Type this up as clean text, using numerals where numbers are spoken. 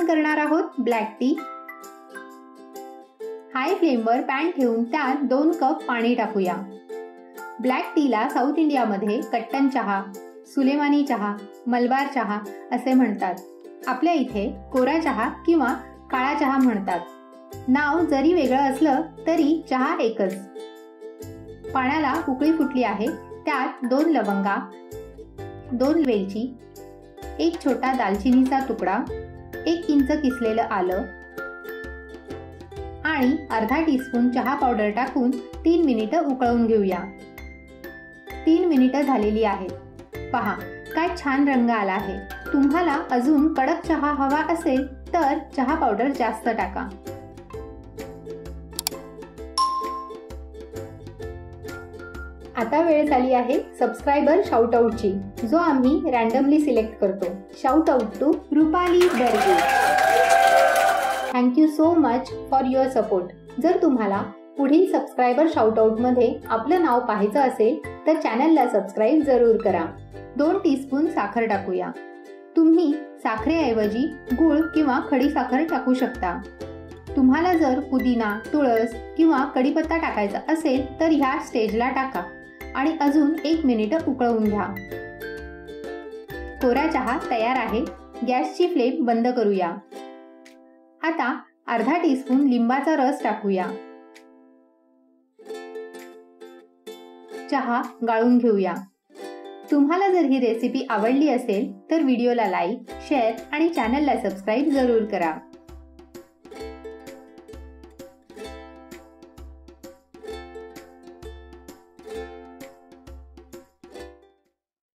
करणार आहोत black tea. हाय फ्लेमवर pan ठेवून त्यात 2 कप पाणी टाकूया। ब्लॅक टीला साऊथ इंडियामध्ये कट्टन चहा, सुलेमानी चहा, मलबार चहा असे म्हणतात। आपल्या इथे कोरा चहा किंवा काळा चहा म्हणतात। नाव जरी वेगळं असलं तरी चहा एकच। पाण्याला उकळी फुटली आहे, त्यात 2 लवंगा, 2 वेलची, 1 छोटा दालचिनीचा तुकडा, 1 इंच किसलेलं आलं आणि अर्धा टीस्पून चहा पावडर टाकून 3 मिनिटं उकळून घेऊया। 3 मिनिटं झालेली आहेत। पहा काय छान रंग आला आहे। तुम्हाला अजून कडक चहा हवा असेल तर चहा पावडर जास्त टाका। आता वेळ झाली आहे सबस्क्रायबर शाउट आउटची, जो आम्ही रँडमली सिलेक्ट करतो। Shout out to Rupali Barge. Thank you so much for your support. जर तुम्हाला पुढील सबस्क्रायबर शाउट आउट मध्ये आपलं नाव पाहायचं असेल तर चॅनलला सबस्क्राईब जरूर करा। 2 टीस्पून साखर टाकूया। तुम्ही साखरेऐवजी गूळ किंवा खडी साखर टाकू शकता। तुम्हाला जर पुदिना, तुळस किंवा कढीपत्ता टाकायचा असेल तर ह्या स्टेजला टाका आणि अजून 1 मिनिट उकळवून घ्या। कोरा चहा तयार आहे। गॅसची फ्लेम बंद करूया। आता अर्धा टीस्पून लिंबाचा रस टाकूया। चहा गाळून घेऊया। तुम्हाला जर ही रेसिपी आवडली असेल तर व्हिडिओला लाईक, शेअर आणि चॅनलला सबस्क्राईब जरूर करा।